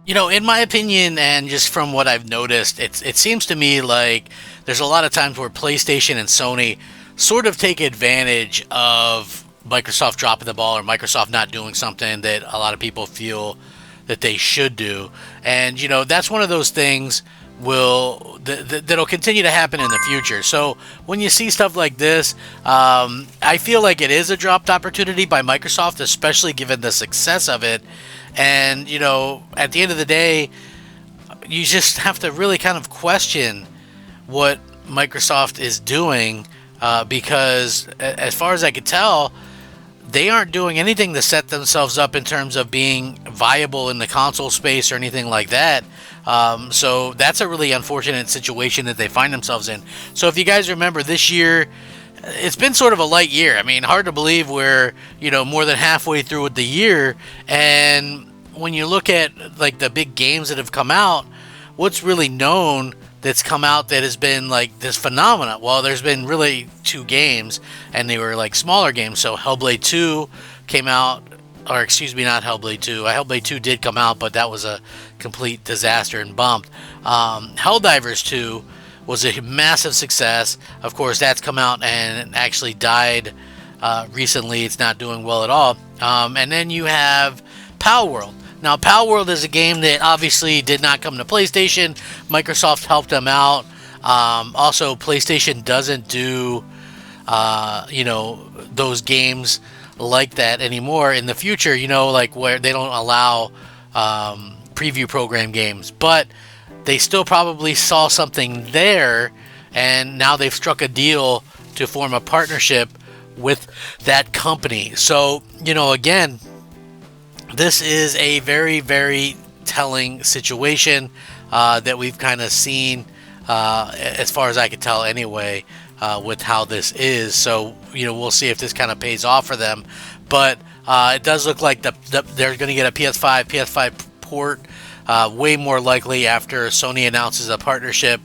In my opinion, and just from what I've noticed, it seems to me like there's a lot of times where PlayStation and Sony sort of take advantage of Microsoft dropping the ball or Microsoft not doing something that a lot of people feel that they should do. And that's one of those things that'll continue to happen in the future. So when you see stuff like this, I feel like it is a dropped opportunity by Microsoft, especially given the success of it. And at the end of the day, you just have to really kind of question what Microsoft is doing, because as far as I could tell, they aren't doing anything to set themselves up in terms of being viable in the console space or anything like that. So that's a really unfortunate situation that they find themselves in. So if you guys remember, this year, it's been sort of a light year. I mean, hard to believe we're, more than halfway through with the year. And when you look at like the big games that have come out, what's really known that's come out that has been like this phenomena? Well, there's been really two games, and they were like smaller games. So Hellblade 2 came out, or excuse me, not Hellblade 2. Hellblade 2 did come out, but that was a complete disaster and bumped. Helldivers 2 was a massive success. Of course, that's come out and actually died recently. It's not doing well at all. And then you have Palworld. Now, Palworld is a game that obviously did not come to PlayStation. Microsoft helped them out. Also, PlayStation doesn't do, those games like that anymore. In the future, like where they don't allow preview program games. But they still probably saw something there, and now they've struck a deal to form a partnership with that company. So, again, this is a very, very telling situation that we've kind of seen, as far as I can tell anyway, with how this is. So, we'll see if this kind of pays off for them. But it does look like they're going to get a PS5 port, way more likely after Sony announces a partnership.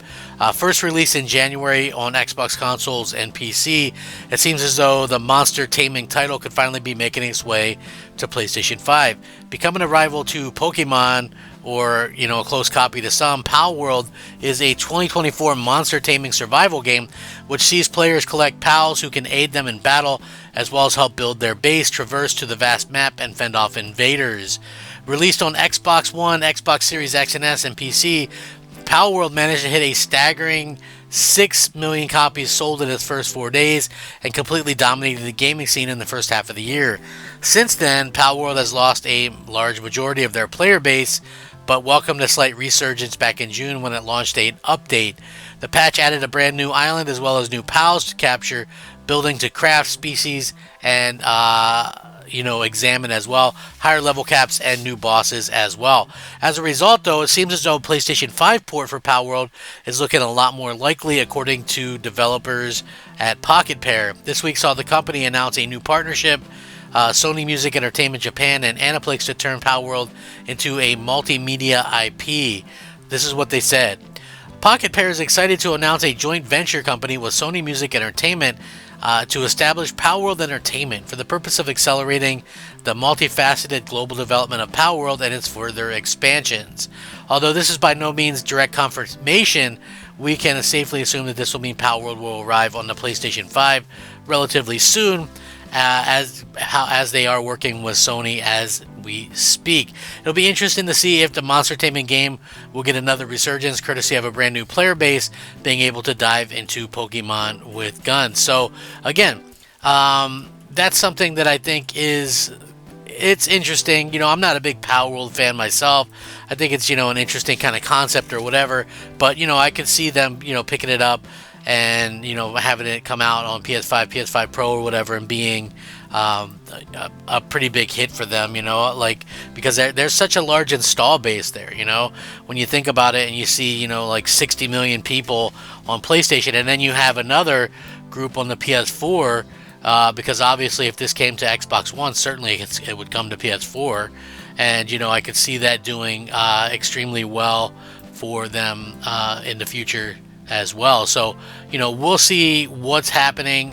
First release in January on Xbox consoles and PC, it seems as though the monster taming title could finally be making its way to PlayStation 5. Becoming a rival to Pokemon, or a close copy to some, Palworld is a 2024 monster taming survival game which sees players collect pals who can aid them in battle, as well as help build their base, traverse to the vast map, and fend off invaders. Released on Xbox One, Xbox Series X and S, and PC, Palworld managed to hit a staggering 6 million copies sold in its first 4 days and completely dominated the gaming scene in the first half of the year. Since then, Palworld has lost a large majority of their player base, but welcomed a slight resurgence back in June when it launched an update. The patch added a brand new island as well as new pals to capture, building to craft, species, and examine as well, higher level caps, and new bosses as well. As a result, though, it seems as though PlayStation 5 port for Palworld is looking a lot more likely, according to developers at Pocketpair. This week saw the company announce a new partnership, Sony Music Entertainment Japan and Aniplex, to turn Palworld into a multimedia IP. This is what they said. Pocketpair is excited to announce a joint venture company with Sony Music Entertainment to establish Palworld Entertainment for the purpose of accelerating the multifaceted global development of Palworld and its further expansions. Although this is by no means direct confirmation, we can safely assume that this will mean Palworld will arrive on the PlayStation 5 relatively soon, as they are working with Sony as we speak. It'll be interesting to see if the Monster Taming game will get another resurgence, courtesy of a brand new player base being able to dive into Pokemon with guns. So again, that's something that I think it's interesting. I'm not a big Palworld fan myself. I think it's an interesting kind of concept or whatever, but I could see them picking it up and having it come out on PS5, PS5 Pro or whatever, and being a pretty big hit for them, because there's such a large install base there. When you think about it and you see like 60 million people on PlayStation, and then you have another group on the PS4, because obviously if this came to Xbox One, certainly it would come to PS4, and I could see that doing extremely well for them in the future as well. So, we'll see what's happening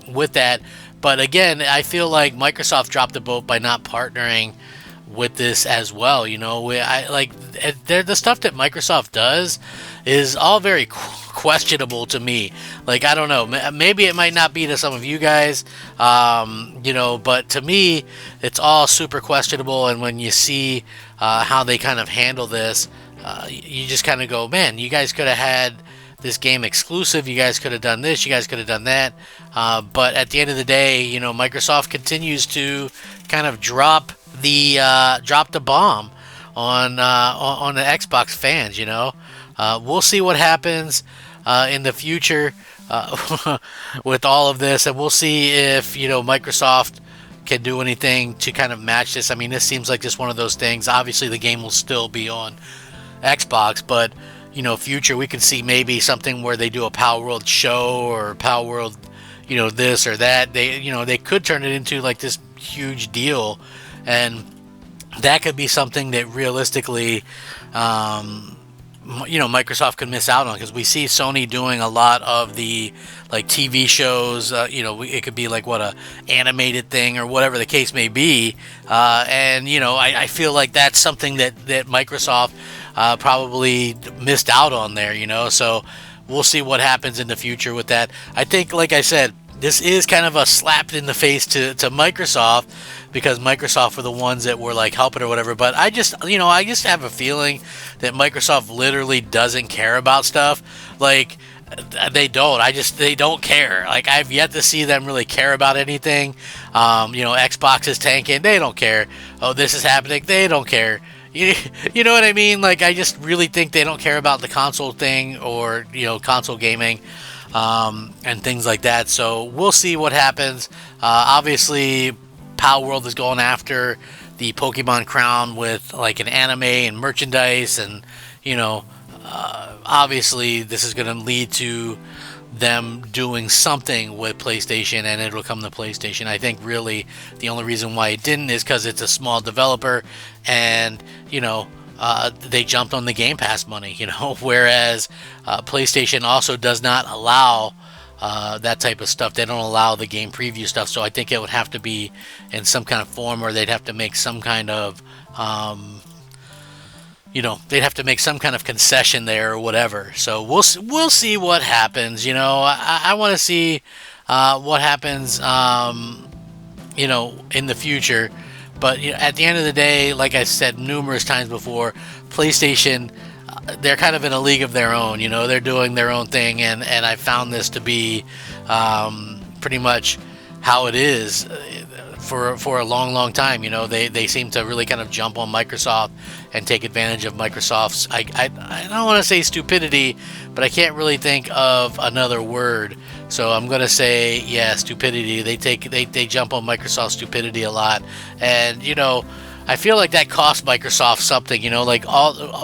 with that. But again, I feel like Microsoft dropped the boat by not partnering with this as well. You know, I like the stuff that Microsoft does is all very questionable to me. Like, I don't know, maybe it might not be to some of you guys, you know, but to me, it's all super questionable. And when you see how they kind of handle this, you just kind of go, man, you guys could have had this game exclusive. You guys could have done this. You guys could have done that. But at the end of the day, you know, Microsoft continues to kind of drop the bomb on the Xbox fans. You know, we'll see what happens in the future with all of this, and we'll see if, you know, Microsoft can do anything to kind of match this. I mean, this seems like just one of those things. Obviously, the game will still be on Xbox, but you know, future we could see maybe something where they do a Palworld show or Palworld, you know, this or that. They, you know, they could turn it into like this huge deal, and that could be something that realistically, you know, Microsoft could miss out on, because we see Sony doing a lot of the like TV shows. You know, it could be like what, a animated thing or whatever the case may be, and you know, I feel like that's something that Microsoft probably missed out on there. You know, so we'll see what happens in the future with that. I think, like I said, this is kind of a slap in the face to Microsoft, because Microsoft were the ones that were like helping or whatever. But I just have a feeling that Microsoft literally doesn't care about stuff. Like, they don't. They don't care. Like, I've yet to see them really care about anything. You know, Xbox is tanking. They don't care. Oh, this is happening. They don't care. You know what I mean? Like, I just really think they don't care about the console thing, or, you know, console gaming, and things like that. So we'll see what happens. Obviously, Palworld is going after the Pokemon crown with like an anime and merchandise, and you know, obviously this is going to lead to them doing something with PlayStation, and it'll come to PlayStation. I think really the only reason why it didn't is because it's a small developer, and you know, they jumped on the Game Pass money, you know, whereas PlayStation also does not allow that type of stuff. They don't allow the game preview stuff, so I think it would have to be in some kind of form, or they'd have to make some kind of you know, they'd have to make some kind of concession there or whatever. So we'll see what happens. You know, I want to see what happens, you know, in the future. But you know, at the end of the day, like I said numerous times before, PlayStation, they're kind of in a league of their own. You know, they're doing their own thing, and I found this to be pretty much how it is for a long time. You know, they seem to really kind of jump on Microsoft and take advantage of Microsoft's, I don't want to say stupidity, but I can't really think of another word. So I'm gonna say, yeah, stupidity. They jump on Microsoft's stupidity a lot, and you know, I feel like that cost Microsoft something. You know, like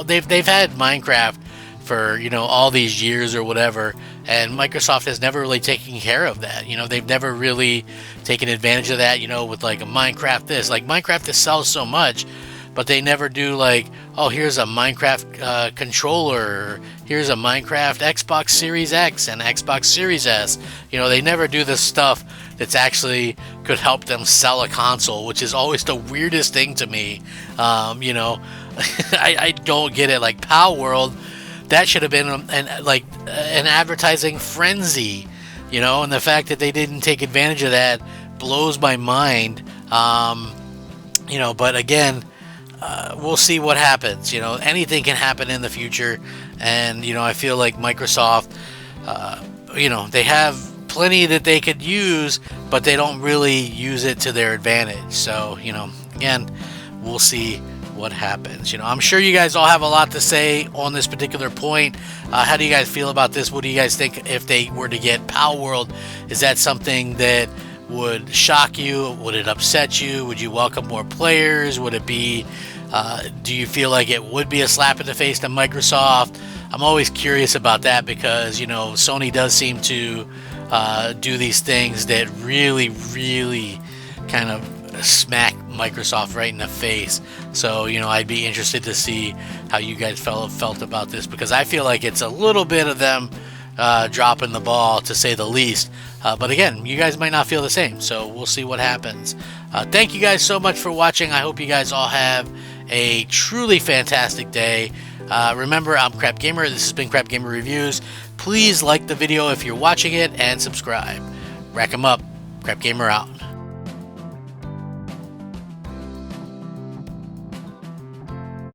they've had Minecraft for, you know, all these years or whatever, and Microsoft has never really taken care of that. You know, they've never really taken advantage of that. You know, with like a Minecraft this, like Minecraft this sells so much, but they never do like, oh, here's a Minecraft controller, here's a Minecraft Xbox Series X and Xbox Series S. You know, they never do this stuff that's actually could help them sell a console, which is always the weirdest thing to me. You know, I don't get it. Like Palworld, that should have been an advertising frenzy, you know, and the fact that they didn't take advantage of that blows my mind. You know, but again, we'll see what happens. You know, anything can happen in the future, and you know, I feel like Microsoft, you know, they have plenty that they could use, but they don't really use it to their advantage. So, you know, again, we'll see what happens. You know, I'm sure you guys all have a lot to say on this particular point. How do you guys feel about this? What do you guys think if they were to get Palworld? Is that something that would shock you? Would it upset you? Would you welcome more players? Would it be, do you feel like it would be a slap in the face to Microsoft? I'm always curious about that, because, you know, Sony does seem to do these things that really kind of smack Microsoft right in the face. So, you know, I'd be interested to see how you guys felt about this, because I feel like it's a little bit of them dropping the ball, to say the least. But again, you guys might not feel the same, so we'll see what happens. Thank you guys so much for watching. I hope you guys all have a truly fantastic day. Remember, I'm Crap Gamer. This has been Crap Gamer Reviews. Please like the video if you're watching it, and subscribe. Rack 'em up. Crap Gamer out.